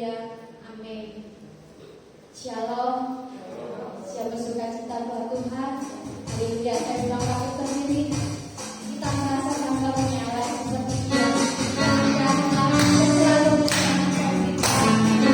Haleluya. Amin. Shalom. Siapa suka cita buat Tuhan? Haleluya. Saya bilang waktu sendiri. Kita merasa bangga punya Allah seperti Dia. Dan selalu menyenangkan kita. Haleluya.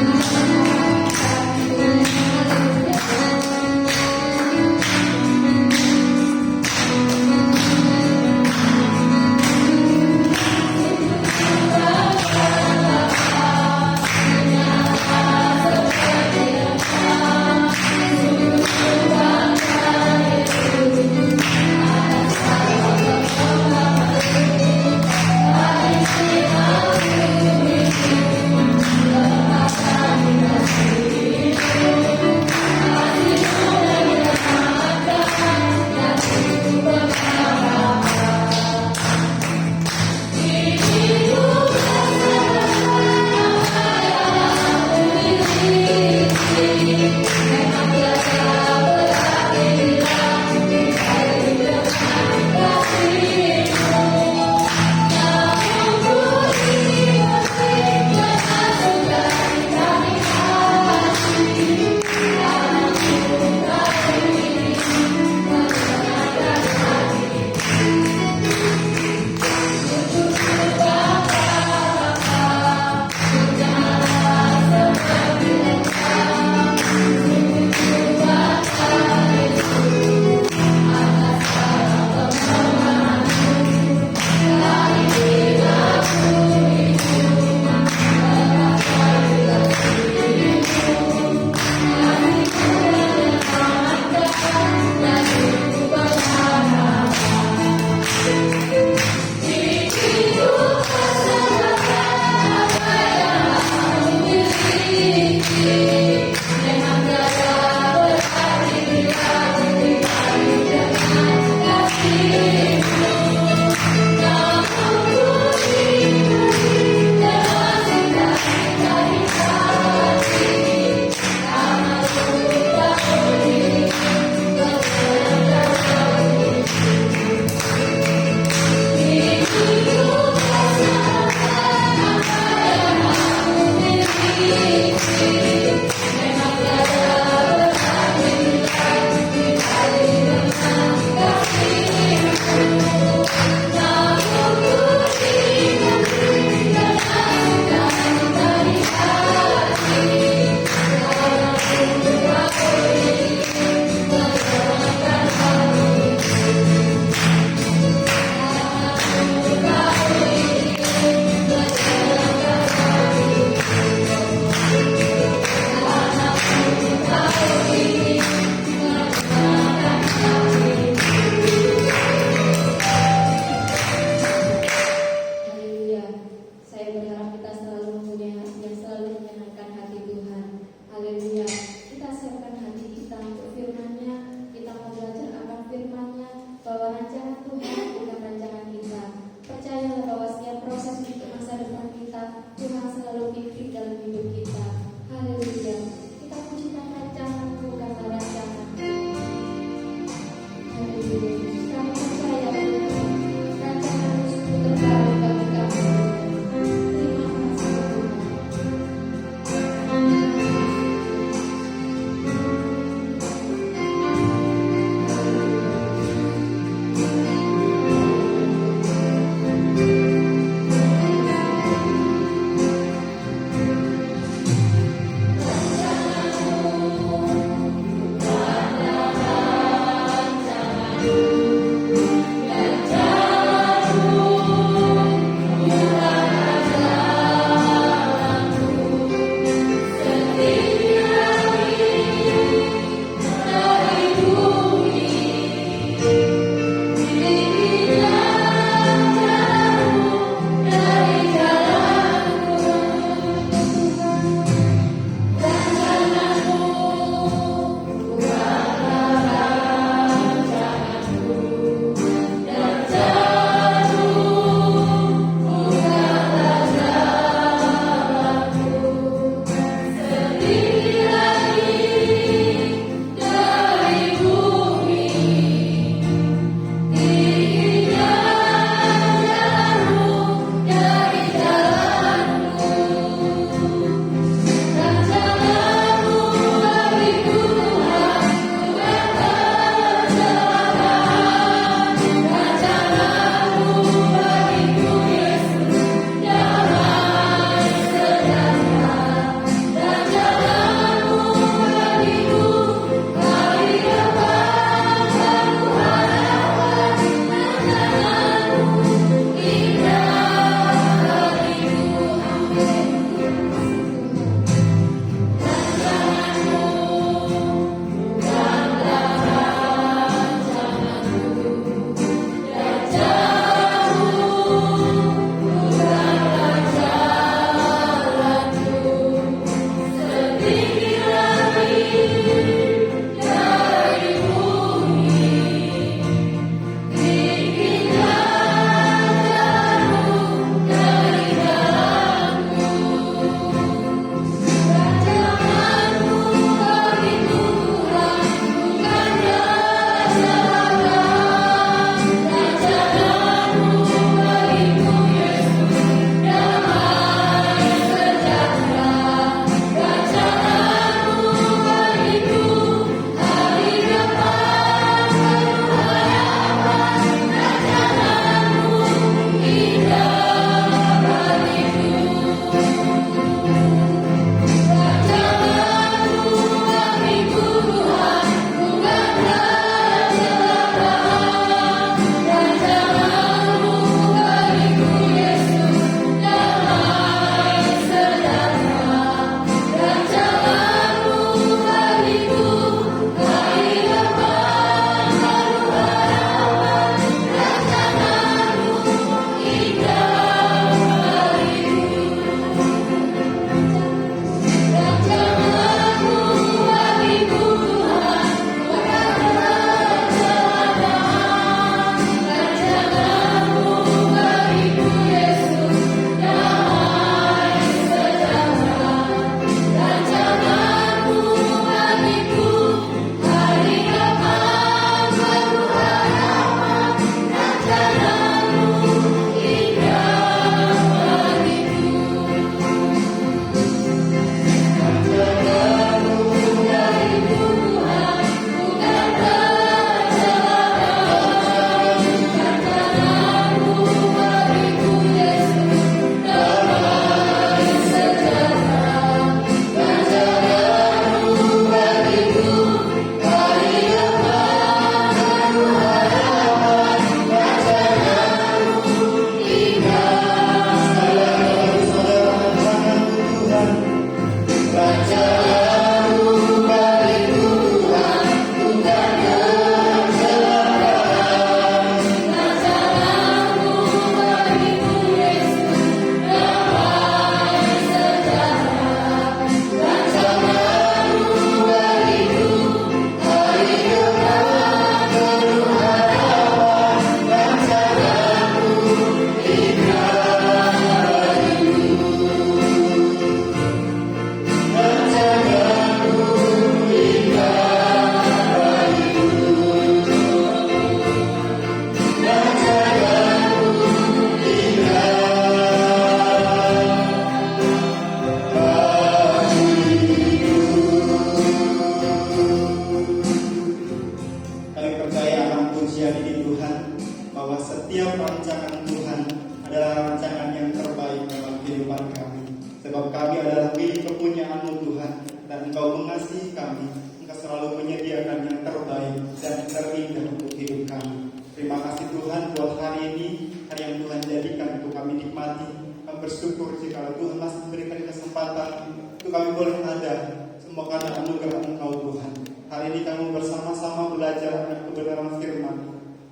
kami, Engkau selalu menyediakan yang terbaik dan terindah untuk hidup kami. Terima kasih Tuhan buat hari ini, hari yang Tuhan jadikan untuk kami nikmati. Kami bersyukur jika Tuhan masih memberikan kesempatan untuk kami boleh ada, semua karena anugerah Engkau Tuhan. Hari ini kami bersama-sama belajar akan kebenaran firman.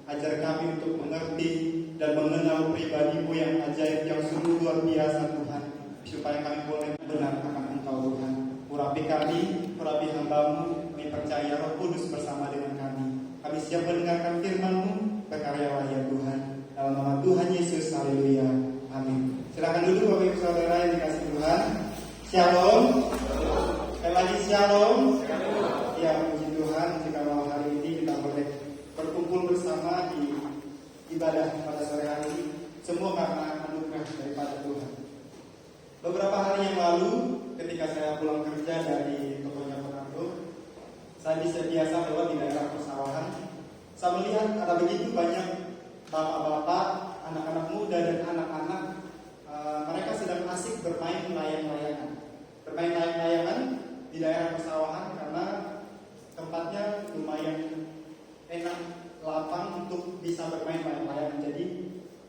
Ajar kami untuk mengerti dan mengenal pribadi-Mu yang ajaib, yang sungguh luar biasa Tuhan, supaya kami boleh benar akan Engkau Tuhan. Urapi kami, urapi hamba-Mu, kami percaya Roh Kudus bersama dengan kami. Kami siap mendengarkan firman-Mu, berkaryalah ya Tuhan. Dalam nama Tuhan Yesus, haleluya, amin. Silakan dulu Bapak Ibu Saudara yang dikasih Tuhan. Shalom. Sekali lagi shalom. Ya, puji Tuhan jika malam hari ini kita boleh berkumpul bersama di ibadah pada sore hari ini. Semua karena anugerah daripada Tuhan. Beberapa hari yang lalu ketika saya pulang kerja dari tokonya pengantin, saya biasa lewat di daerah persawahan. Saya melihat ada begitu banyak bapak-bapak, anak-anak muda dan anak-anak. Mereka sedang asik bermain layang-layangan. Bermain layang-layangan di daerah persawahan karena tempatnya lumayan enak, lapang untuk bisa bermain layang-layangan. Jadi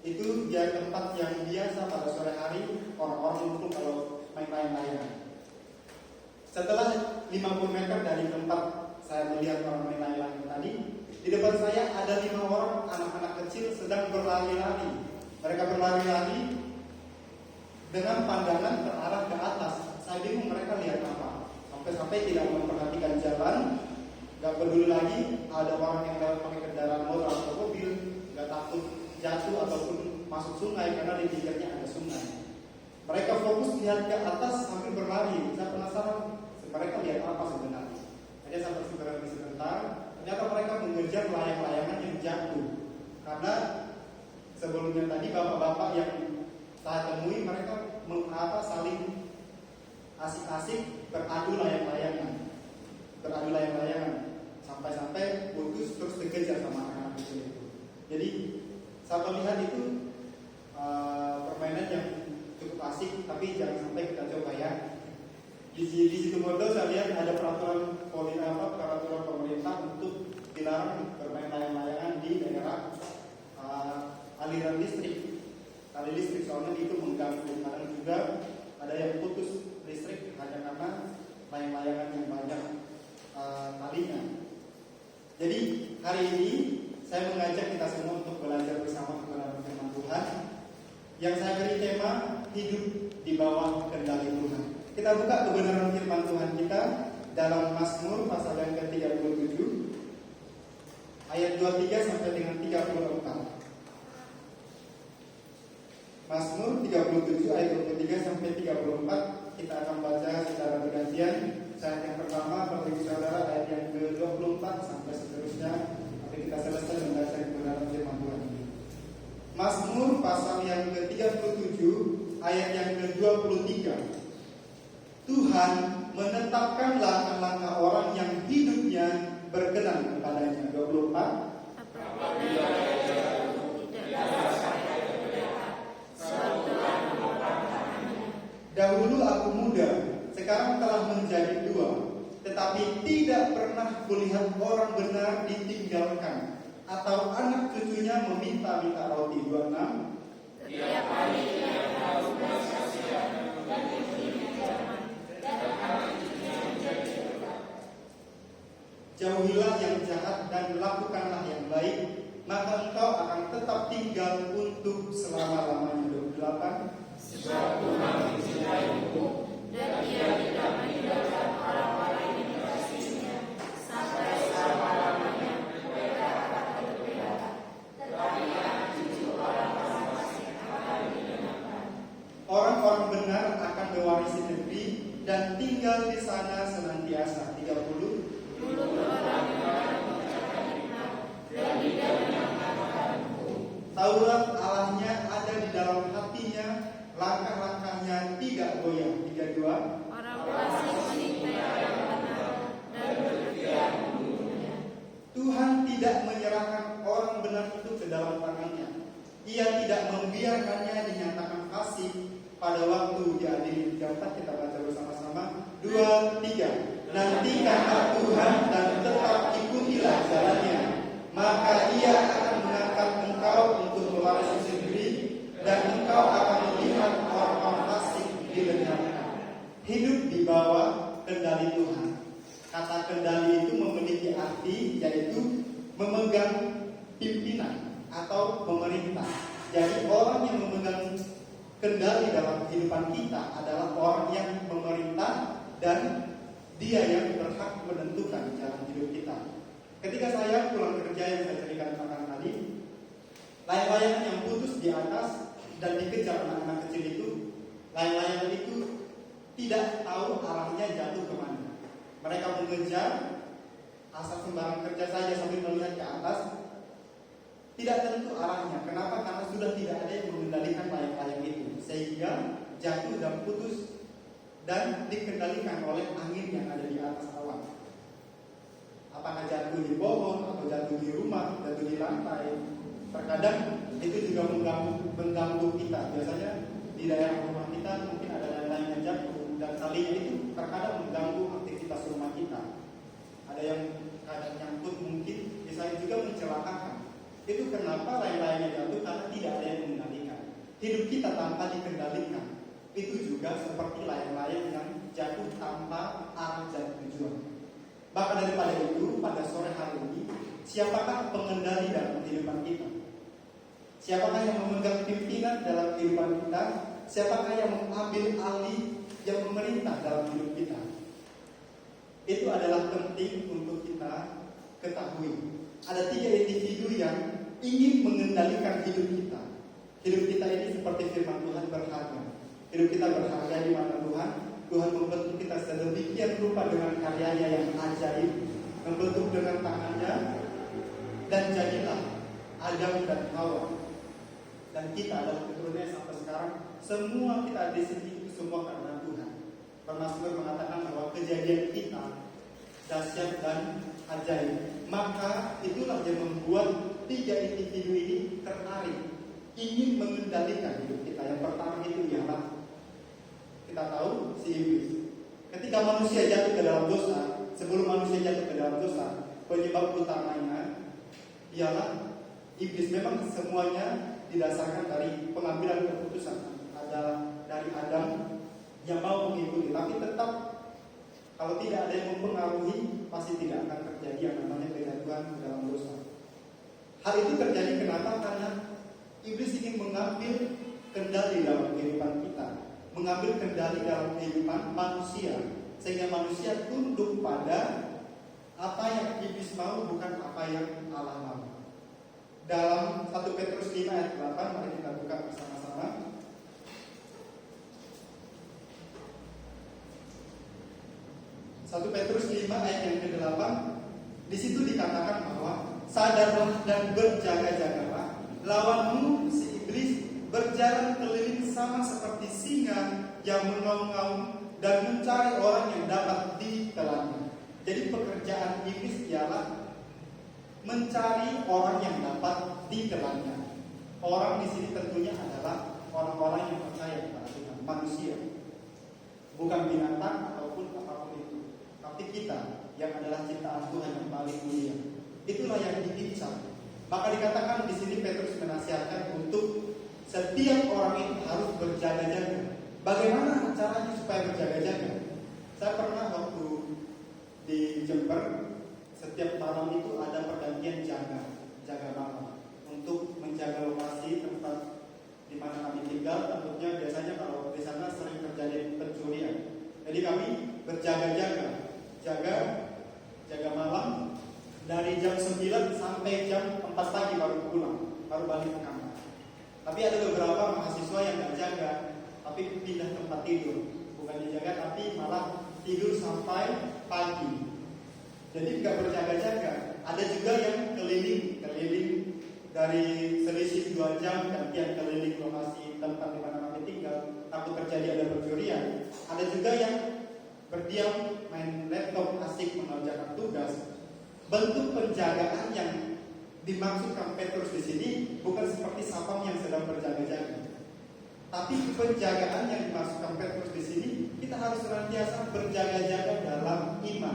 itu dia tempat yang biasa pada sore hari orang-orang untuk kalau main layang-layangan. Setelah 50 meter dari tempat saya melihat orang main layang-layangan tadi, di depan saya ada 5 orang anak-anak kecil sedang berlari-lari. Mereka berlari-lari dengan pandangan terarah ke atas. Saya bingung mereka lihat apa. Sampai-sampai tidak memperhatikan jalan, gak peduli lagi ada orang yang lewat pakai kendaraan motor atau mobil, gak takut jatuh ataupun masuk sungai karena di pinggirnya ada sungai. Mereka fokus lihat ke atas sambil berlari. Saya penasaran mereka lihat apa sebenarnya. Jadi saya bersyukur sebentar. Ternyata mereka mengejar layang-layangan yang jatuh. Karena sebelumnya tadi bapak-bapak yang saya temui mereka saling asik-asik beradu layang-layangan. Sampai-sampai putus terus dikejar sama anak-anak kecil itu. Jadi saya melihat itu permainan yang cukup asik, tapi jangan sampai kita coba ya. Di situ bodoh saya lihat ada peraturan pemerintah untuk dilarang bermain layang-layangan di daerah aliran listrik. Tali listrik soalnya itu mengganggu. Kadang juga ada yang putus listrik hanya karena layang-layangan yang banyak talinya. Jadi hari ini saya mengajak kita semua untuk belajar bersama kebenaran firman Tuhan. Yang saya beri tema hidup di bawah kendali Tuhan. Kita buka kebenaran firman Tuhan kita dalam Mazmur pasal yang ke-37 ayat 23 sampai dengan 34. Mazmur 37 ayat 23 sampai 34. Kita akan baca secara bergantian. Saat yang pertama Bapak Ibu Saudara ayat yang ke-24 sampai seterusnya sampai kita selesai membaca kebenaran firman Tuhan ini. Mazmur pasal yang ke-37 ayat yang ke-23. Tuhan menetapkan langkah-langkah orang yang hidupnya berkenan kepadanya. 24. Dahulu aku muda, sekarang telah menjadi tua, tetapi tidak pernah kulihat orang benar ditinggalkan, atau anak cucunya meminta-minta roti. 26. Tiap hari dia harus bersaksikan dan diberinya zaman, dan anak cucunya menjadi dekat. Jauhilah yang jahat dan lakukanlah yang baik, maka engkau akan tetap tinggal untuk selama-lamanya. 28. Sebab Tuhan mencintai hukum, dan Ia tidak meninggalkan orang-orang yang dikasihinya sampai selama-lamanya. Mereka akan terpelihara, tetapi anak cucu orang-orang fasik akan dihinakan. Orang-orang benar akan mewarisi negeri dan tinggal di sana senantiasa. 30. Mulut orang benar mengucapkan hikmat, dan tidak menangkapkan hukum. Taurat Allahnya ada di dalam hatinya, langkah-langkahnya tidak goyah. 32. Orang fasik menintai yang benar dan berpikir membunuhnya. Tuhan tidak menyerahkan orang benar itu ke dalam tangannya. Ia tidak membiarkannya dinyatakan fasik pada waktu diadili. 34 kita baca bersama-sama. 2, 3. Nantikanlah Tuhan dan tetap ikutilah jalannya, maka Ia akan mengangkat engkau untuk mewarisi negeri, dan engkau akan melihat orang-orang fasik dilenyapkan. Hidup di bawah kendali Tuhan. Kata kendali itu memiliki arti yaitu memegang pimpinan atau pemerintah. Jadi orang yang memegang kendali dalam kehidupan kita adalah orang yang memerintah dan dia yang berhak menentukan jalan hidup kita. Ketika saya pulang kerja yang saya ceritakan tadi, layang-layang yang putus di atas dan dikejar anak-anak kecil itu, layang-layang itu tidak tahu arahnya jatuh kemana. Mereka mengejar asal sembarang kerja saja sambil melihat ke atas, tidak tentu arahnya. Kenapa? Karena sudah tidak ada yang mengendalikan layang-layang itu, sehingga jatuh dan putus dan dikendalikan oleh angin yang ada di atas awan. Apakah jatuh di pohon atau jatuh di rumah, jatuh di lantai, terkadang itu juga mengganggu kita. Biasanya di daerah rumah kita mungkin ada layang-layang yang jatuh, dan talinya itu terkadang mengganggu aktivitas rumah kita. Ada yang kadang nyangkut, mungkin bisa juga mencelakakan. Itu kenapa layang-layangnya jatuh, karena tidak ada yang mengendalikan. Hidup kita tanpa dikendalikan itu juga seperti layang-layang yang jatuh tanpa arah dan tujuan. Bahkan daripada itu, pada sore hari ini, siapakah pengendali dalam kehidupan kita? Siapakah yang memegang pimpinan dalam kehidupan kita? Siapakah yang mengambil alih, yang memerintah dalam hidup kita? Itu adalah penting untuk kita ketahui. Ada 3 individu yang ingin mengendalikan hidup kita. Hidup kita ini seperti firman Tuhan berharga. Hidup kita berharga di mata Tuhan. Tuhan membentuk kita sedemikian rupa dengan karyanya yang ajaib, membentuk dengan tangannya, dan jadilah Adam dan Hawa. Dan kita adalah keturunannya sampai sekarang. Semua kita di sini itu semua karena Tuhan. Mazmur mengatakan bahwa kejadian kita dahsyat dan ajaib. Maka itulah yang membuat 3 individu ini tertarik, ingin mengendalikan hidup kita. Yang pertama itu ialah, kita tahu si iblis. Ketika manusia jatuh ke dalam dosa, sebelum manusia jatuh ke dalam dosa, penyebab utamanya ialah iblis. Memang semuanya didasarkan dari pengambilan keputusan adalah dari Adam yang mau mengikuti, tapi tetap kalau tidak ada yang mempengaruhi, pasti tidak akan terjadi yang namanya kejatuhan ke dalam dosa. Hal itu terjadi kenapa? Karena iblis ingin mengambil kendali dalam kehidupan kita, mengambil kendali dalam kehidupan manusia, sehingga manusia tunduk pada apa yang iblis mau, bukan apa yang Allah mau. Dalam 1 Petrus 5 ayat 8, mari kita buka bersama-sama. 1 Petrus 5 ayat yang ke-8, di situ dikatakan bahwa sadarlah dan berjaga-jagalah, lawanmu si iblis berjalan keliling sama seperti singa yang mengaum-ngaum dan mencari orang yang dapat ditelannya. Jadi pekerjaan iblis ialah mencari orang yang dapat ditelannya. Orang di sini tentunya adalah orang-orang yang percaya kepada Tuhan, manusia, bukan binatang ataupun apapun itu, tapi kita yang adalah ciptaan Tuhan yang paling mulia. Itulah yang diincar. Maka dikatakan di sini Petrus menasihatkan untuk setiap orang itu harus berjaga-jaga. Bagaimana caranya supaya berjaga-jaga? Saya pernah waktu di Jember, setiap malam itu ada pergantian jaga malam untuk menjaga lokasi tempat di mana kami tinggal. Tentunya biasanya kalau di sana sering terjadi pencurian. Jadi kami berjaga-jaga, jaga malam dari jam 9 sampai jam 4 pagi baru pulang, baru balik ke kamar. Tapi ada beberapa mahasiswa yang nggak jaga, tapi pindah tempat tidur, bukan dijaga tapi malah tidur sampai pagi. Jadi nggak berjaga-jaga. Ada juga yang keliling dari selisih 2 jam gantian keliling lokasi tempat di mana kami tinggal, takut terjadi ada pencurian. Ada juga yang berdiam main laptop asik mengerjakan tugas. Bentuk penjagaan yang dimaksudkan Petrus di sini bukan seperti sapam yang sedang berjaga-jaga, tapi penjagaan yang dimaksudkan Petrus di sini kita harus senantiasa berjaga-jaga dalam iman.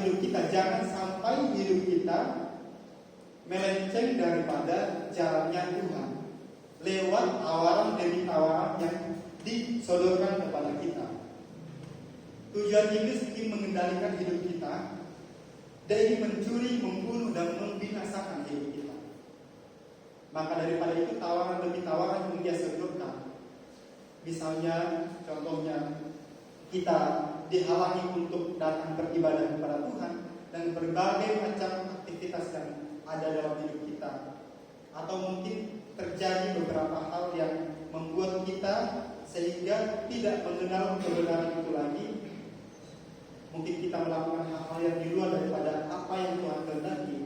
hidup kita. Jangan sampai hidup kita melenceng daripada jalannya Tuhan lewat tawaran demi tawaran yang disodorkan kepada kita. Tujuan iblis ingin mengendalikan hidup kita. Dia ingin mencuri, membunuh, dan membinasakan hidup kita. Maka daripada itu tawaran demi tawaran yang dia sodorkan. Misalnya, contohnya, kita dihalangi untuk datang beribadah kepada Tuhan dan berbagai macam aktivitas yang ada dalam hidup kita. Atau mungkin terjadi beberapa hal yang membuat kita sehingga tidak mengenal kebenaran itu lagi. Mungkin kita melakukan hal-hal yang di luar daripada apa yang Tuhan kehendaki.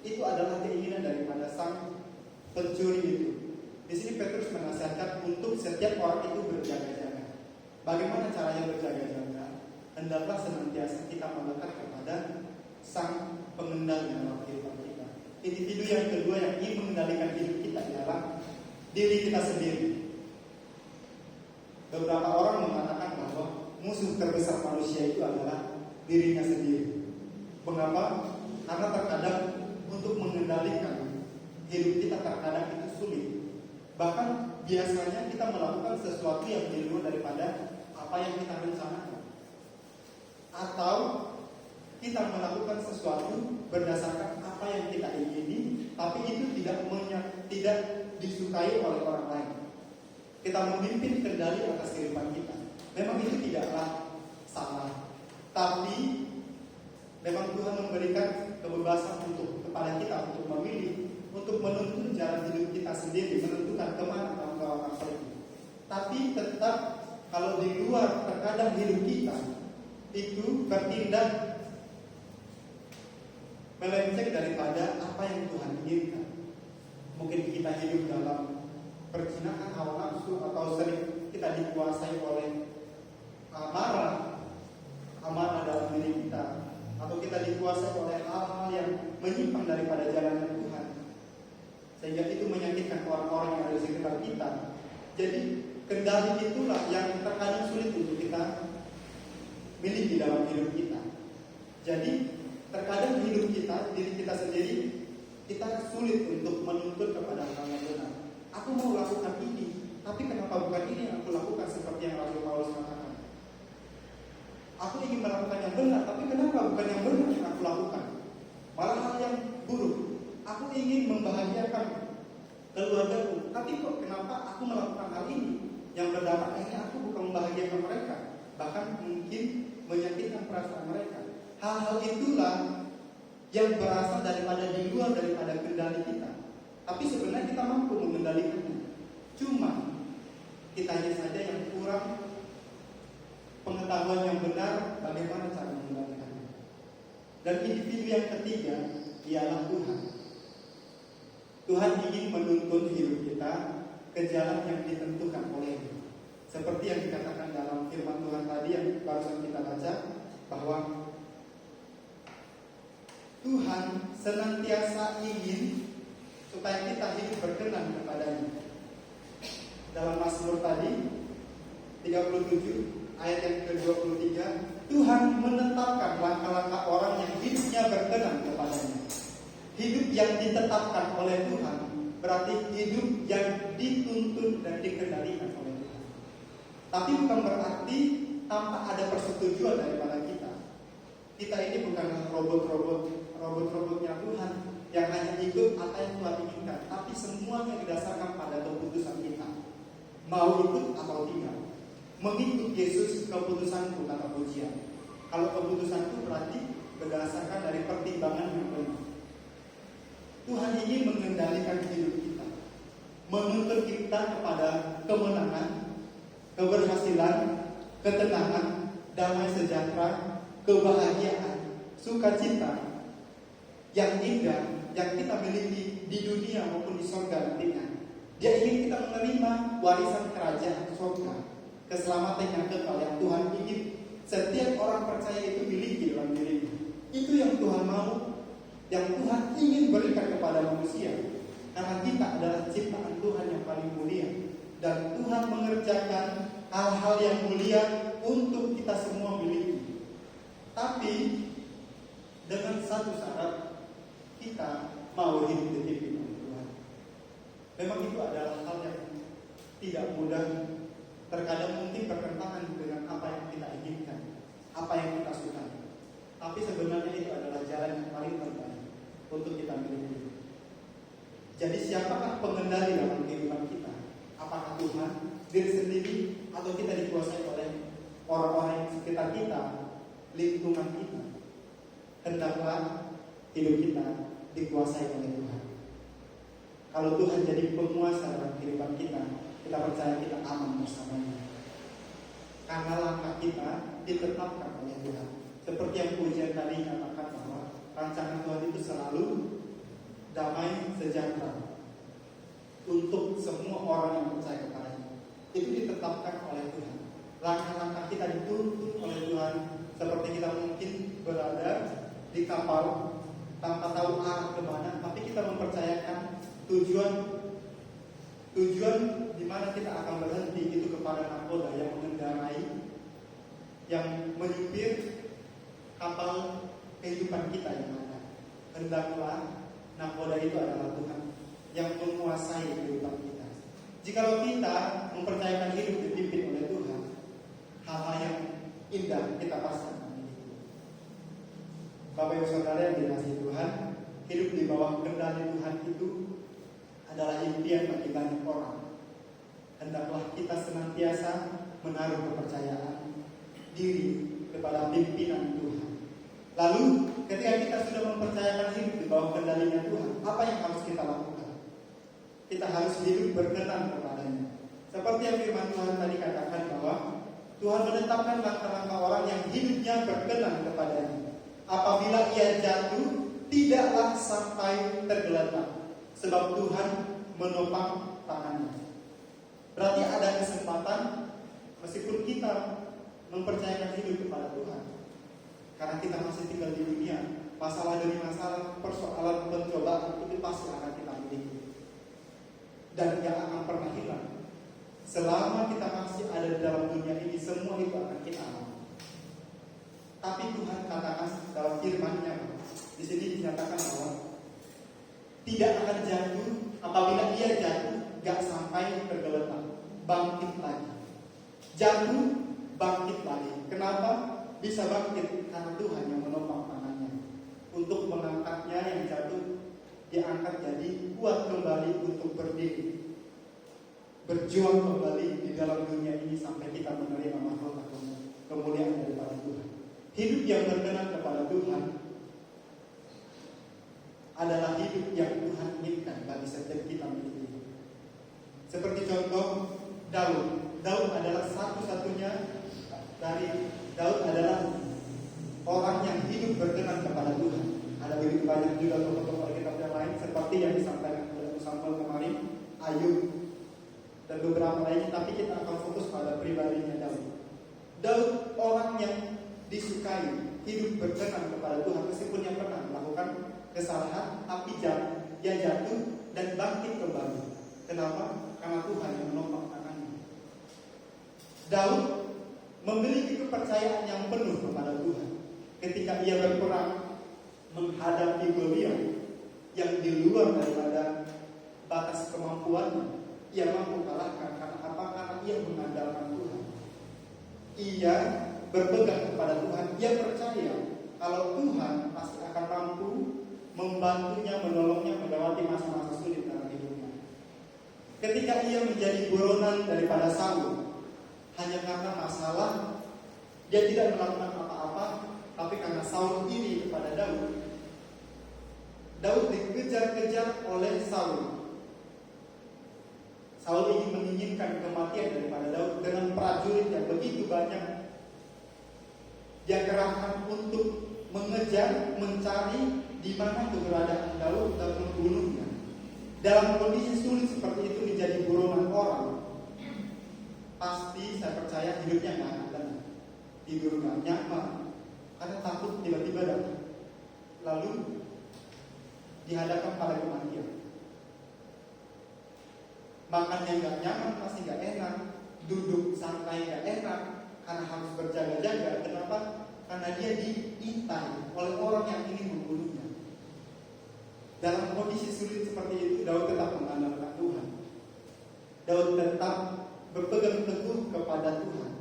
Itu adalah keinginan daripada sang pencuri itu. Di sini Petrus menasihatkan untuk setiap orang itu berjaga-jaga. Bagaimana caranya berjaga-jaga? Hendaklah senantiasa kita melekat kepada sang pengendali dalam kehidupan kita. Individu yang kedua yang ingin mengendalikan hidup kita ialah diri kita sendiri. Beberapa orang mengatakan bahwa musuh terbesar manusia itu adalah dirinya sendiri. Mengapa? Karena terkadang untuk mengendalikan hidup kita terkadang itu sulit. Bahkan biasanya kita melakukan sesuatu yang di luar daripada apa yang kita rencanakan. Atau kita melakukan sesuatu berdasarkan apa yang kita ingini, tapi itu tidak disukai oleh orang lain. Kita memimpin kendali atas kehidupan kita. Memang itu tidaklah salah, tapi memang Tuhan memberikan kebebasan kepada kita untuk memilih, untuk menuntun jalan hidup kita sendiri, menentukan kemana kawan-kawan pergi. Tapi tetap kalau di luar terkadang hidup kita itu bertindak melenceng daripada apa yang Tuhan inginkan. Mungkin kita hidup dalam perzinahan, hawa nafsu, atau sering kita dikuasai oleh amarah dalam diri kita, atau kita dikuasai oleh hal-hal yang menyimpang daripada jalan Tuhan, sehingga itu menyakitkan orang-orang yang ada di sekitar kita. Jadi kendali itulah yang terkadang sulit untuk kita miliki dalam hidup kita. Jadi terkadang hidup kita, diri kita sendiri, kita sulit untuk menuntut kepada hal yang benar. Aku mau lakukan ini, tapi kenapa bukan ini yang aku lakukan seperti yang Rasul Paulus katakan? Aku ingin melakukan yang benar, tapi kenapa bukan yang benar yang aku lakukan? Malah hal yang buruk. Aku ingin membahagiakan keluargaku, tapi kok kenapa aku melakukan hal ini yang berdampak akhirnya aku bukan membahagiakan mereka, bahkan mungkin menyakitkan perasaan mereka. Hal-hal itulah yang berasal daripada di luar daripada kendali kita. Tapi sebenarnya kita mampu mengendalikannya. Cuma kitanya saja yang kurang pengetahuan yang benar bagaimana cara mengendalikannya. Dan individu yang ketiga ialah Tuhan. Tuhan ingin menuntun hidup kita ke jalan yang ditentukan oleh-Nya. Seperti yang dikatakan dalam firman Tuhan tadi yang barusan kita baca, bahwa Tuhan senantiasa ingin supaya kita hidup berkenan kepada-Nya. Dalam Mazmur tadi 37 ayat yang ke-23, Tuhan menetapkan langkah-langkah orang yang hidupnya berkenan kepada-Nya. Hidup yang ditetapkan oleh Tuhan berarti hidup yang dituntun dan dikendalikan oleh Tuhan. Tapi bukan berarti tanpa ada persetujuan daripada kita. Kita ini bukanlah robot-robotnya Tuhan yang hanya ikut apa yang Tuhan inginkan, tapi semuanya didasarkan pada keputusan kita. Mau ikut atau tidak. Mengikut Yesus keputusanku, kata pujian. Kalau keputusanku berarti berdasarkan dari pertimbangan yang benar. Tuhan ingin mengendalikan hidup kita, menuntun kita kepada kemenangan, keberhasilan, ketenangan, damai sejahtera, kebahagiaan, sukacita yang indah yang kita miliki di dunia maupun di surga nantinya. Dia ingin kita menerima warisan kerajaan surga, keselamatan yang kekal yang Tuhan ingin setiap orang percaya itu miliki dalam dirinya. Itu yang Tuhan mau, yang Tuhan ingin berikan kepada manusia. Karena kita adalah ciptaan Tuhan yang paling mulia, dan Tuhan mengerjakan hal-hal yang mulia untuk kita semua miliki. Tapi satu syarat kita mau hidup dipimpin oleh Tuhan. Memang itu adalah hal yang tidak mudah, terkadang mungkin bertentangan dengan apa yang kita inginkan, apa yang kita sukai. Tapi sebenarnya itu adalah jalan yang paling terbaik untuk kita miliki. Jadi siapakah pengendali dalam kehidupan kita? Apakah Tuhan, diri sendiri, atau kita dikuasai oleh orang-orang yang sekitar kita, lingkungan kita? Hendaklah hidup kita dikuasai oleh Tuhan. Kalau Tuhan jadi penguasa dalam kehidupan kita, kita percaya kita aman bersamanya. Karena langkah kita ditetapkan oleh Tuhan. Seperti yang pujian tadi katakan bahwa rancangan Tuhan itu selalu damai sejahtera untuk semua orang yang percaya kepadanya. Itu ditetapkan oleh Tuhan. Langkah-langkah kita dituntun oleh Tuhan, seperti kita mungkin berada di kapal tanpa tahu arah kemana, tapi kita mempercayakan tujuan di mana kita akan berhenti itu kepada nakoda yang mengendarai, yang menyupir kapal kehidupan kita yang ada. Hendaklah nakoda itu adalah Tuhan yang menguasai kehidupan kita. Jikalau kita mempercayakan hidup dipimpin oleh Tuhan, hal-hal yang indah kita pasti akan memiliki. Bapak Ibu Saudara yang dikasihi Tuhan, hidup di bawah kendali Tuhan itu adalah impian bagi banyak orang. Hendaklah kita senantiasa menaruh kepercayaan diri kepada pimpinan Tuhan. Lalu ketika kita sudah mempercayakan hidup di bawah kendalinya Tuhan, apa yang harus kita lakukan? Kita harus hidup berkenan kepadanya. Seperti yang firman Tuhan tadi katakan bahwa Tuhan menetapkan langkah-langkah orang yang hidupnya berkenan kepadanya. Apabila ia jatuh, tidaklah sampai tergeletak, sebab Tuhan menopang tangannya. Berarti ada kesempatan meskipun kita mempercayakan hidup kepada Tuhan. Karena kita masih tinggal di dunia, masalah demi masalah, persoalan pencobaan itu pasti akan kita miliki. Dan yang akan pernah hilang. Selama kita masih ada di dalam dunia ini, semua itu akan kita alami. Tapi Tuhan katakan dalam firman-Nya, di sini dinyatakan bahwa tidak akan jatuh, apabila ia jatuh, gak sampai tergeletak, bangkit lagi. Jatuh, bangkit lagi. Kenapa bisa bangkit? Karena Tuhan yang menopang tangannya. Untuk mengangkatnya yang jatuh, diangkat jadi kuat kembali untuk berdiri. Berjuang kembali di dalam dunia ini sampai kita menerima mahkota kemuliaan daripada Tuhan. Hidup yang berkenan kepada Tuhan adalah hidup yang Tuhan inginkan bagi setiap kita miliki. Seperti contoh Daud. Daud adalah satu-satunya Daud adalah orang yang hidup berkenan kepada Tuhan. Ada begitu banyak juga tokoh-tokoh Alkitab yang lain seperti yang disampaikan oleh Samuel kemarin, Ayub dan beberapa lainnya, tapi kita akan fokus pada pribadinya Daud. Daud orang yang disukai, hidup berkenan kepada Tuhan meskipun yang pernah melakukan kesalahan, tapi dia jatuh dan bangkit kembali. Kenapa? Karena Tuhan yang menopang tangannya. Daud memiliki kepercayaan yang penuh kepada Tuhan. Ketika ia berperang menghadapi Goliat yang di luar daripada batas kemampuannya, ia mampu kalahkan. Karena apa? Karena ia mengandalkan Tuhan. Ia berpegang kepada Tuhan. Ia percaya kalau Tuhan pasti akan mampu membantunya, menolongnya melewati masa-masa sulit dalam hidupnya. Ketika ia menjadi buronan daripada Saul, hanya karena masalah, dia tidak melakukan apa-apa, tapi karena Saul iri kepada Daud. Daud dikejar-kejar oleh Saul. Saul ingin menginginkan kematian daripada Daud dengan prajurit yang begitu banyak. Dia kerahkan untuk mengejar, mencari di mana keberadaan Daud dan membunuhnya. Dalam kondisi sulit seperti itu menjadi buronan orang, pasti saya percaya hidupnya nggak akan tenang, tidur nggak nyaman, karena takut tiba-tiba datang. Lalu dihadapkan pada kematian. Makannya nggak nyaman, pasti nggak enak, duduk santai nggak enak, karena harus berjaga-jaga. Kenapa? Karena dia diintai oleh orang yang ingin membunuhnya. kondisi sulit seperti itu, Daud tetap mengandalkan Tuhan. Daud tetap berpegang teguh kepada Tuhan.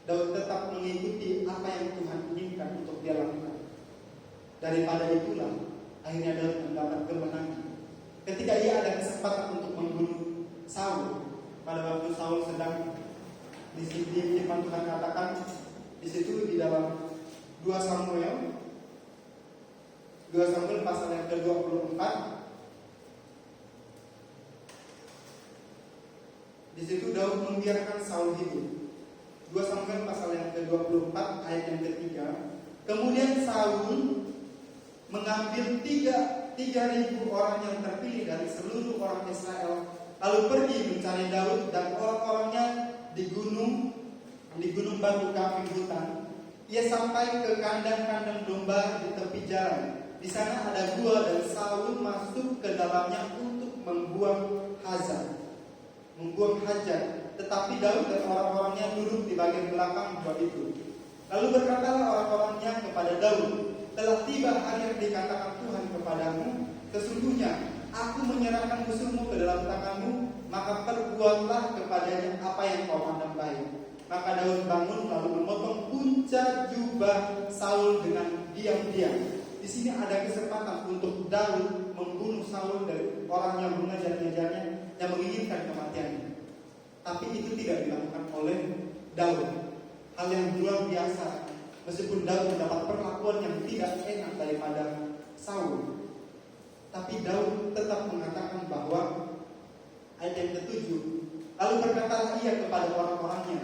Daud tetap mengikuti apa yang Tuhan inginkan untuk dia lakukan. Daripada itulah, akhirnya Daud mendapat kemenangan. Ketika ia ada kesempatan untuk membunuh Saul, pada waktu Saul sedang di firman Tuhan katakan di situ di dalam 2 Samuel pasal yang ke-24. Di situ Daud membiarkan Saul hidup. 2 Samuel pasal yang ke-24 ayat yang ketiga. Kemudian Saul mengambil 3.000 orang yang terpilih dari seluruh orang Israel, lalu pergi mencari Daud dan orang-orangnya di gunung batu kafir hutan. Ia sampai ke kandang-kandang domba di tepi jalan. Di sana ada gua dan Saul masuk ke dalamnya untuk membuang hajat. Tetapi Daud dan orang-orangnya duduk di bagian belakang gua itu. Lalu berkatalah orang-orangnya kepada Daud, telah tiba hari yang dikatakan Tuhan kepadamu, sesungguhnya aku menyerahkan musuhmu ke dalam tanganmu, maka perbuatlah kepadanya apa yang kau pandang baik. Maka Daud bangun lalu memotong punca jubah Saul dengan diam-diam. Di sini ada kesempatan untuk Daud membunuh Saul dari orang yang mengejar-ngejarnya, yang menginginkan kematiannya. Tapi itu tidak dilakukan oleh Daud. Hal yang luar biasa, meskipun Daud mendapat perlakuan yang tidak enak daripada Saul, tapi Daud tetap mengatakan bahwa ayat yang ke-7, lalu berkatalah ia kepada orang-orangnya,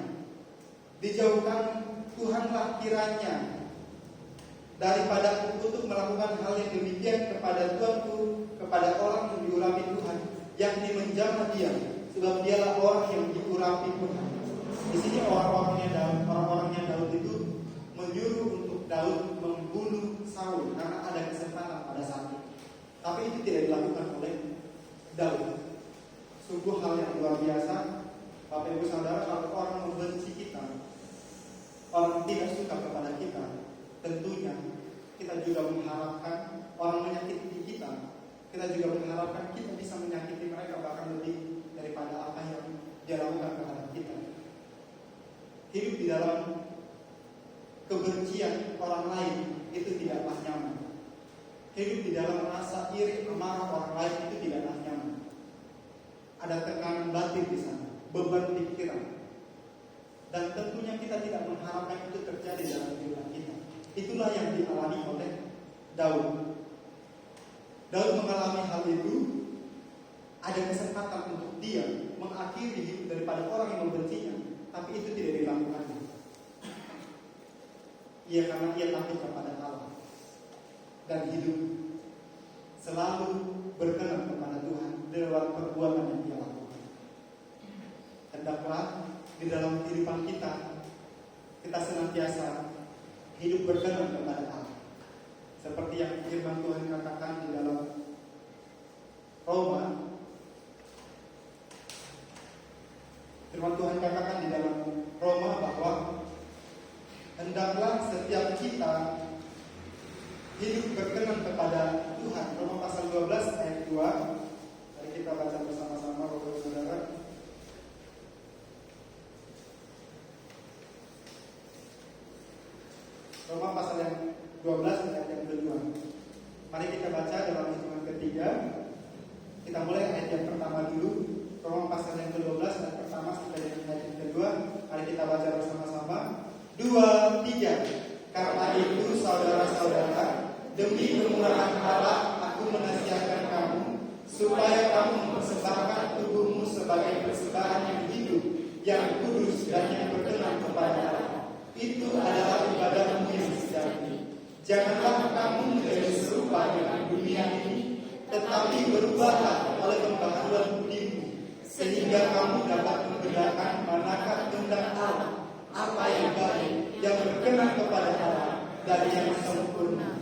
dijauhkan Tuhanlah kiranya daripada untuk melakukan hal yang demikian kepada Tuanku, kepada orang yang diurapi Tuhan, yakni menjamah dia, sebab dialah orang yang diurapi Tuhan. Di sini orang-orangnya Daud itu menyuruh untuk Daud membunuh Saul karena ada kesempatan pada saat itu. Tapi itu tidak dilakukan oleh Daud. Sungguh hal yang luar biasa, Bapak Ibu Saudara. Kalau orang membenci kita, orang tidak suka kepada kita, tentunya kita juga mengharapkan orang menyakiti kita. Kita juga mengharapkan kita bisa menyakiti mereka bahkan lebih daripada apa yang dia lakukan kepada kita. Hidup di dalam kebencian orang lain itu tidaklah nyaman. Hidup di dalam rasa iri, amarah orang lain itu tidaklah nyaman. Ada tekanan batin di sana, beban pikiran. Dan tentunya kita tidak mengharapkan itu terjadi dalam kehidupan kita. Itulah yang dialami oleh Daud. Daud mengalami hal itu. Ada kesempatan untuk dia mengakhiri hidup daripada orang yang membencinya, tapi itu tidak dilakukan. Karena ia takut kepada Allah dan hidup selalu berkenan kepada Tuhan lewat perbuatan yang dia lakukan. Hendaklah di dalam kehidupan kita senantiasa hidup berkenan kepada Allah, seperti yang firman Tuhan katakan di dalam Roma. Firman Tuhan katakan di dalam Roma bahwa hendaklah setiap kita hidup berkenan kepada Tuhan. Roma pasal 12 ayat 2. Mari kita baca bersama-sama, Bapak Saudara. Roma pasal yang 12 ayat yang kedua. Mari kita baca dalam hitungan ketiga. Kita mulai ayat yang pertama dulu. Roma pasal yang ke-12 ayat pertama sampai dengan ayat yang kedua. Mari kita baca bersama-sama. 2, 3. Karena itu saudara-saudara, demi kemurahan Allah aku menasihatkan kamu supaya kamu mempersembahkan tubuhmu sebagai persembahan yang hidup, yang kudus dan yang berkenan kepada Allah. Itu adalah ibadahmu yang sejati. Janganlah kamu menjadi serupa dengan dunia ini, tetapi berubahlah oleh pembaharuan budimu, sehingga kamu dapat membedakan manakah kehendak Allah, apa yang baik, yang berkenan kepada Allah, dan yang sempurna.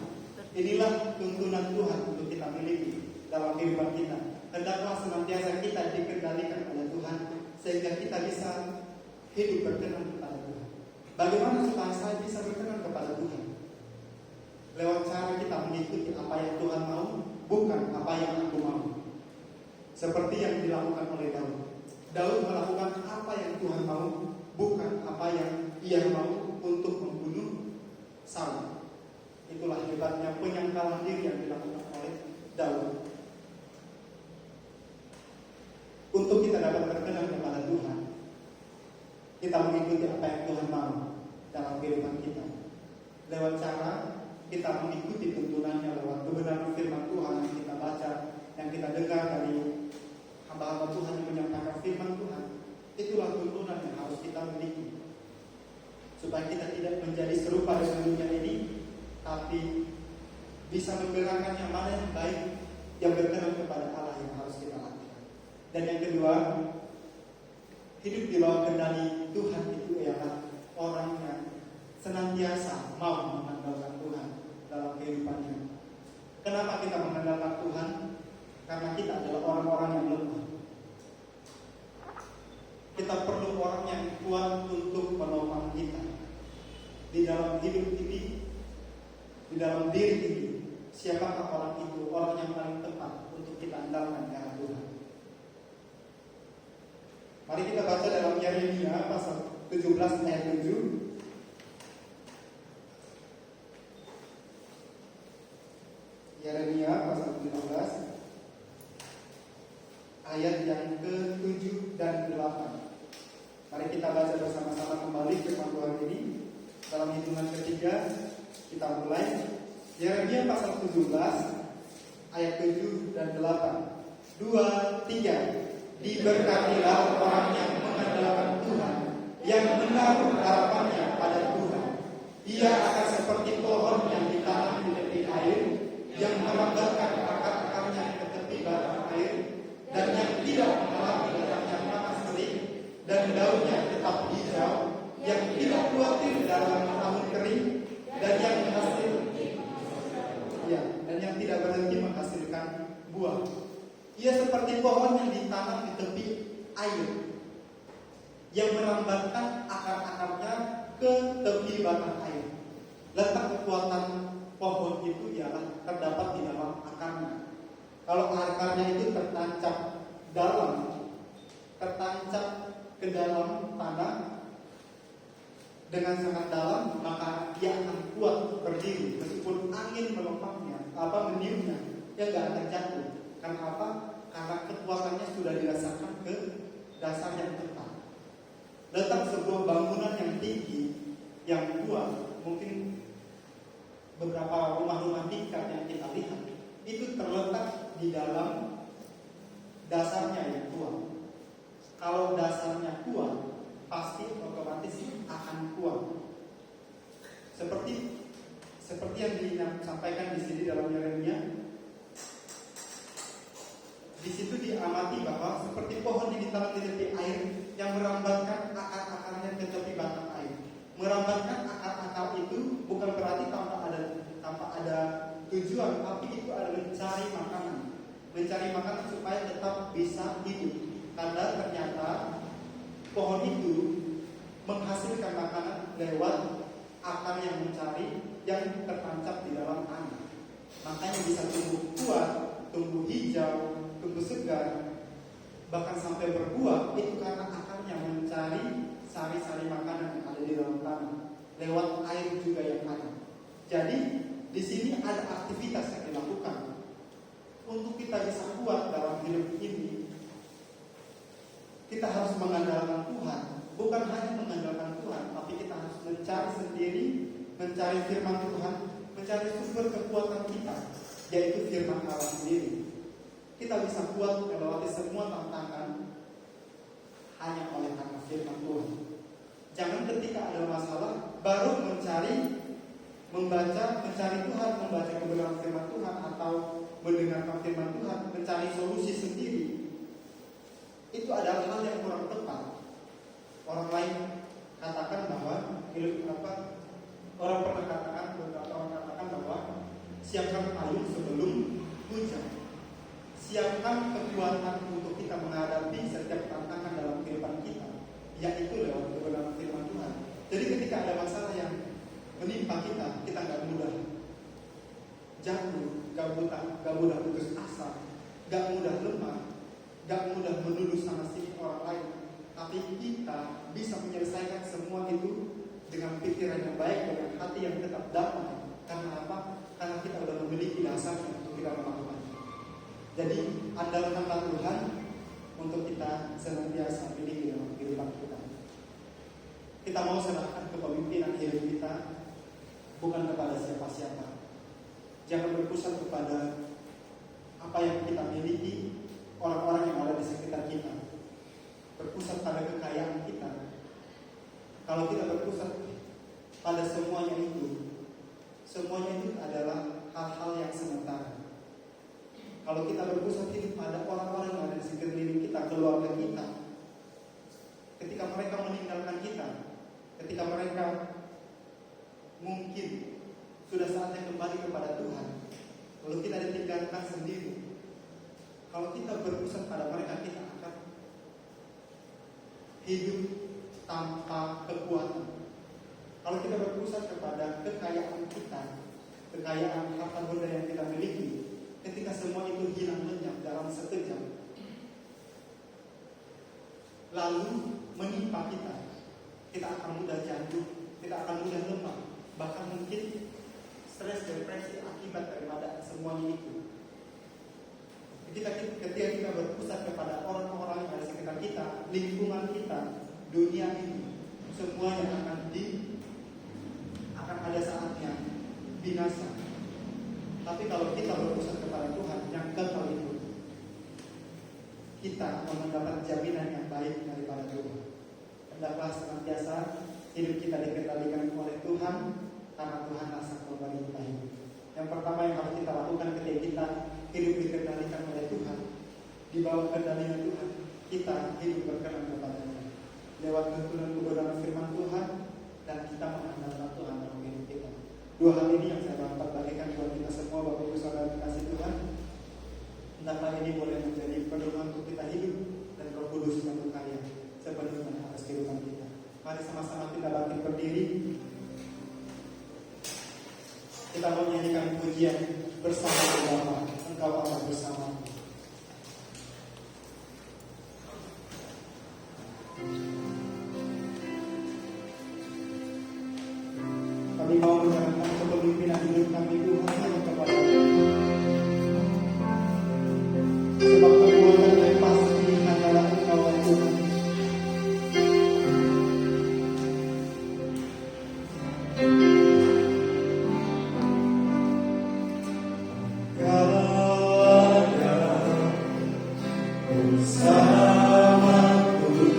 Inilah tuntunan Tuhan untuk kita miliki dalam kehidupan kita. Hendaklah senantiasa kita dikendalikan oleh Tuhan, sehingga kita bisa hidup berkenan kepada Tuhan. Bagaimana supaya saya bisa berkenan kepada Tuhan? Lewat cara kita mengikuti apa yang Tuhan mau, bukan apa seperti yang dilakukan oleh Daud. Daud melakukan apa yang Tuhan mau, bukan apa yang ia mau untuk membunuh Saul. Itulah hebatnya penyangkalan diri yang dilakukan oleh Daud. Untuk kita dapat terkenal kepada Tuhan, kita mengikuti apa yang Tuhan mau dalam kehidupan kita. Lewat cara kita mengikuti tuntunannya, lewat kebenaran firman Tuhan yang kita baca, yang kita dengar dari hamba-hamba Tuhan yang menyampaikan firman Tuhan. Itulah tuntunan yang harus kita miliki, supaya kita tidak menjadi serupa dengan dunia ini, tapi bisa membedakan yang mana yang baik, yang berkenan kepada Allah yang harus kita lakukan. Dan yang kedua, hidup di bawah kendali Tuhan itu ialah orang yang senantiasa mau mengandalkan Tuhan dalam kehidupannya. Kenapa kita mengandalkan Tuhan? Karena kita adalah orang-orang yang lemah. Kita perlu orang yang kuat untuk menopang kita di dalam hidup ini, di dalam diri ini. Siapakah orang itu? Orang yang paling tepat untuk kita andalkan karena Tuhan. Mari kita baca dalam Yeremia pasal 17 ayat 7. Yeremia pasal 17 ayat yang ke-7 dan 8. Mari kita baca bersama-sama kembali firman Tuhan ini. Dalam hitungan ketiga kita mulai. Yeremia pasal 17 ayat 7 dan 8. 2, 3. Diberkatilah orang yang mengandalkan Tuhan, yang menaruh harapannya pada Tuhan. Ia akan seperti pohon yang ditanam di tepi air, yang merambatkan akar-akarnya ke tepi batang air, dan yang tidak mengalami datangnya panas kering, dan daunnya tetap hijau, yang tidak khawatir dalam tahun kering, dan yang tidak berhenti menghasilkan buah. Ia seperti pohon yang ditanam di tepi air, yang merambatkan akar-akarnya ke tepi batang air. Letak kekuatan pohon itu ialah terdapat di dalam akarnya. Kalau akarnya itu tertancap ke dalam tanah dengan sangat dalam, maka dia akan kuat berdiri meskipun angin meniupnya, dia nggak akan jatuh. Karena apa? Karena kekuatannya sudah dirasakan ke dasar yang tepat. Letak sebuah bangunan yang tinggi, yang kuat, mungkin beberapa rumah-rumah tingkat yang kita lihat, itu terletak di dalam dasarnya yang kuat. Kalau dasarnya kuat, pasti otomatis akan kuat. Seperti yang disampaikan di sini dalam Yeremia. Di situ diamati bahwa seperti pohon yang ditanam di tepi air, yang merambatkan akar-akarnya ke tepi batang air. Merambatkan akar-akar itu bukan berarti tanpa ada tujuan, tapi itu ada mencari makanan. Mencari makanan supaya tetap bisa hidup. Karena ternyata pohon itu menghasilkan makanan lewat akar yang mencari, yang tertancap di dalam tanah. Makanya bisa tumbuh kuat, tumbuh hijau, tumbuh segar, bahkan sampai berbuah. Itu karena akarnya mencari sari-sari makanan yang ada di dalam tanah, lewat air juga yang ada. Jadi di sini ada aktivitas yang dilakukan untuk kita bisa kuat dalam hidup ini. Kita harus mengandalkan Tuhan, bukan hanya mengandalkan Tuhan, tapi kita harus mencari sendiri, mencari firman Tuhan, mencari sumber kekuatan kita, yaitu firman Allah sendiri. Kita bisa kuat melewati semua tantangan hanya oleh karena firman Tuhan. Jangan ketika ada masalah baru mencari Tuhan, membaca kebenaran firman Tuhan, atau mendengarkan firman Tuhan, mencari solusi sendiri. Itu adalah hal yang kurang tepat. Orang lain katakan bahwa beberapa orang katakan bahwa siapkan payung sebelum hujan. Siapkan kekuatan untuk kita menghadapi setiap tantangan dalam kehidupan kita, yaitu lewat kebenaran firman Tuhan. Jadi ketika ada masalah yang menimpa kita nggak mudah jatuh, nggak mudah putus asa, nggak mudah lemah. gak mudah menuduh sana sini orang lain, tapi kita bisa menyelesaikan semua itu dengan pikiran yang baik, dengan hati yang tetap damai. Karena apa? Karena kita sudah memiliki dasarnya untuk kita melakukannya. Jadi andalkanlah Tuhan untuk kita senantiasa miliki dalam kehidupan kita. Kita mau serahkan kepemimpinan hidup kita bukan kepada siapa-siapa. Jangan berpusat kepada apa yang kita miliki, orang-orang yang ada di sekitar kita. Berpusat pada kekayaan kita. Kalau kita berpusat pada semuanya itu adalah hal-hal yang sementara. Kalau kita berpusat ini pada orang-orang yang ada di sekeliling kita, keluarga kita, ketika mereka meninggalkan kita, ketika mereka mungkin sudah saatnya kembali kepada Tuhan, lalu kita ditinggalkan sendiri. Kalau kita berpusat pada mereka, kita akan hidup tanpa kekuatan. Kalau kita berpusat kepada kekayaan kita, kekayaan harta benda yang kita miliki, ketika semua itu hilang lenyap dalam sekejap, lalu menimpa kita, kita akan mudah jatuh, kita akan mudah lemah, bahkan mungkin stres, depresi akibat daripada semuanya itu. Ketika kita berpusat kepada orang-orang yang ada di sekitar kita, lingkungan kita, dunia ini, semuanya akan ada saatnya binasa. Tapi kalau kita berpusat kepada Tuhan yang kekal itu, kita akan mendapat jaminan yang baik daripada Tuhan. Hendaklah senantiasa hidup kita dikendalikan oleh Tuhan, karena Tuhan asa pemberi kita hidup. Yang pertama yang harus kita lakukan ketika kita hidup dikendalikan oleh Tuhan, di bawah kendalinya Tuhan, kita hidup berkenan kepada-Nya lewat tuntunan kebenaran firman Tuhan, dan kita mengandalkan Tuhan dalam hidup kita. Dua hal ini yang saya dapat bagikan buat kita semua, Bapak Ibu Saudara dikasih Tuhan. Hendaklah ini boleh menjadi pedoman untuk kita hidup, dan Roh Kudus yang berkarya sepenuhnya atas kehidupan kita. Mari sama-sama kita bangkit berdiri. Kita mau menyanyikan pujian bersama Bapa, Engkau Allah bersama. Kami mau menyerahkan kepemimpinan hidup kami Tuhan hanya kepada-Mu. Sebab kekuatan yang pasti hanyalah Engkau Tuhan. Bersamamu Tuhan.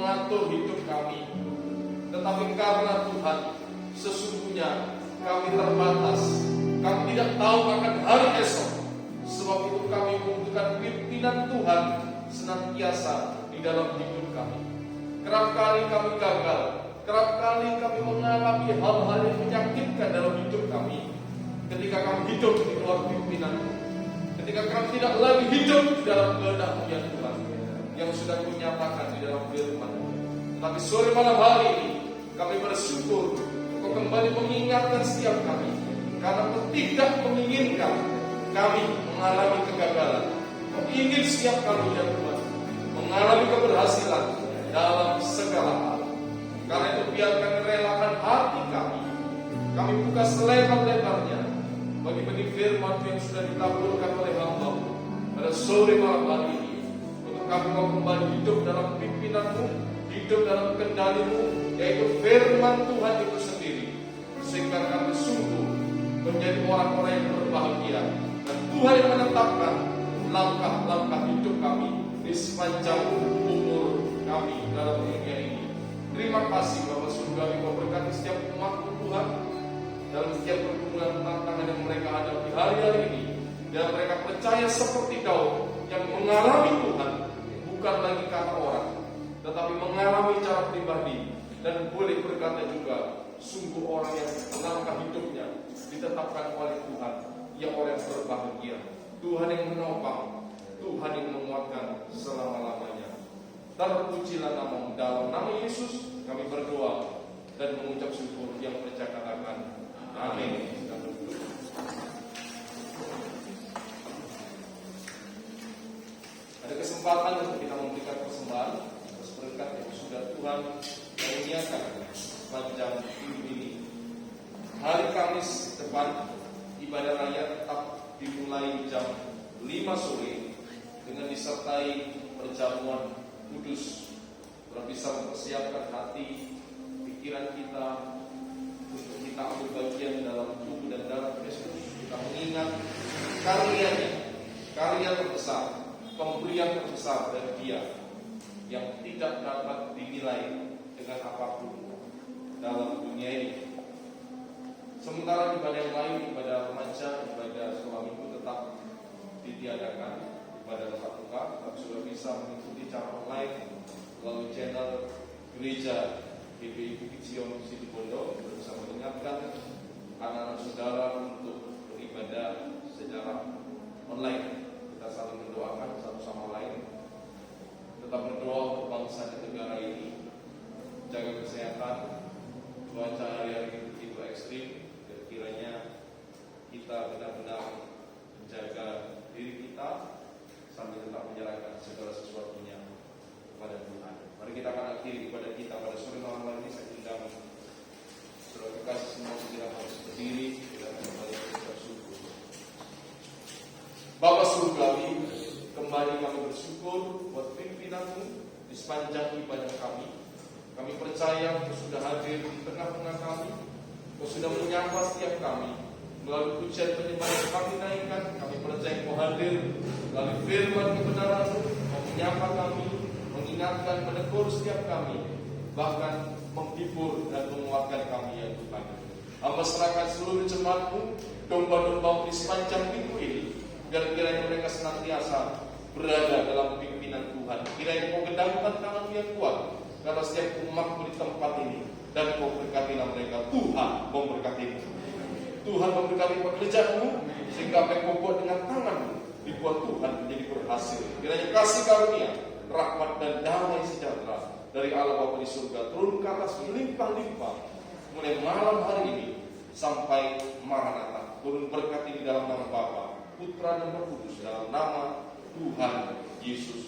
mengatur hidup kami. Tetapi karena Tuhan, sesungguhnya kami terbatas. Kami tidak tahu akan hari esok. Sebab itu kami membutuhkan pimpinan Tuhan senantiasa di dalam hidup kami. Kerap kali kami gagal. Kerap kali kami mengalami hal-hal yang menyakitkan dalam hidup kami. Ketika kami hidup di luar pimpinan, ketika kami tidak lagi hidup di dalam kehendak-Mu ya Tuhan, yang sudah Kau nyatakan di dalam firman. Tapi sore malam hari ini kami bersyukur Kau kembali mengingatkan setiap kami, karena Kau tidak menginginkan kami mengalami kegagalan. Kau ingin setiap kami ya Tuhan mengalami keberhasilan dalam segala hal. Karena itu biar kami relakan hati kami. Kami buka selebar-lebarnya bagi firman yang sudah ditaburkan oleh hamba-Mu pada sore malam hari ini, untuk kami mau kembali hidup dalam pimpinan-Mu, hidup dalam kendali-Mu, yaitu firman Tuhan itu sendiri, sehingga kami sungguh menjadi orang-orang yang berbahagia. Dan Tuhan yang menetapkan langkah-langkah hidup kami di sepanjang umur kami dalam dunia ini. Terima kasih Bapa Surgawi, Kau berkati setiap umat Tuhan dalam setiap pergumulan tantangan yang mereka hadapi hari-hari ini. Dan mereka percaya seperti Daud yang mengalami Tuhan bukan lagi kata orang, tetapi mengalami cara pribadi. Dan boleh berkata juga, sungguh orang yang langkah hidupnya ditetapkan oleh Tuhan, ia orang yang berbahagia. Tuhan yang menopang, Tuhan yang menguatkan selama-lamanya. Terpujilah nama-Mu. Dalam nama Yesus kami berdoa dan mengucap syukur yang percakapan. Amin. Ada kesempatan untuk kita memberikan persembahan atas berkat yang sudah Tuhan karuniakan sepanjang hidup ini. Hari Kamis depan ibadah raya tetap dimulai jam 5 sore dengan disertai perjamuan kudus. Kita bisa mempersiapkan hati, pikiran kita untuk kita ambil bagian dalam tubuh dan darah Kristus. Kita mengingat karyanya, karya terbesar, pemberian terbesar dari Dia yang tidak dapat dinilai dengan apapun dalam dunia ini. Sementara ibadah yang lain, ibadah remaja, ibadah sekolah minggu tetap ditiadakan, ibadah tatap muka. Kita sudah bisa mengikuti cara online melalui channel gereja GBI Bukit Sion Situbondo. Kita bisa mengingatkan anak-anak saudara untuk beribadah secara online. Kita saling mendoakan satu sama lain. Tetap berdoa untuk bangsa dan negara ini. Jaga kesehatan. Cuaca hari-hari begitu ekstrim, dan kiranya kita benar-benar menjaga diri kita sambil tetap menyerahkan segala sesuatunya kepada Tuhan. Mari kita akan akhiri ibadah kita pada sore malam hari ini. Saya undang saudara kekasih semua kita harus berdiri, kita akan kembali bersyukur. Bapa Surgawi, kembali kami bersyukur buat pimpinan-Mu di sepanjang ibadah kami. Kami percaya Kau sudah hadir di tengah-tengah kami. Kau sudah menyapa setiap kami melalui pujian penyembahan yang kami naikkan. Kami percaya Kau hadir melalui firman kebenaran-Mu. Kau menyapa kami, mengingatkan, menegur setiap kami, bahkan menghibur dan menguatkan kami ya Tuhan. Hamba serahkan seluruh jemaat-Mu, domba-domba-Mu di sepanjang minggu ini, biar kiranya mereka senantiasa berada dalam pimpinan Tuhan. Kiranya Kau gendangkan tangan-Mu yang kuat karena setiap umat-Mu di tempat ini, dan Kau berkatilah mereka. Tuhan memberkati-Mu. Tuhan memberkati pekerjaan-Mu, sehingga apa yang Kau buat dengan tangan-Mu dibuat Tuhan menjadi berhasil. Kiranya kasih karunia, rahmat dan damai sejahtera dari Allah Bapa di surga turun ke atas melimpah-limpah mulai malam hari ini sampai Maranatha. Turun berkat di dalam nama Bapa, Putra dan Roh Kudus, dalam nama Tuhan Yesus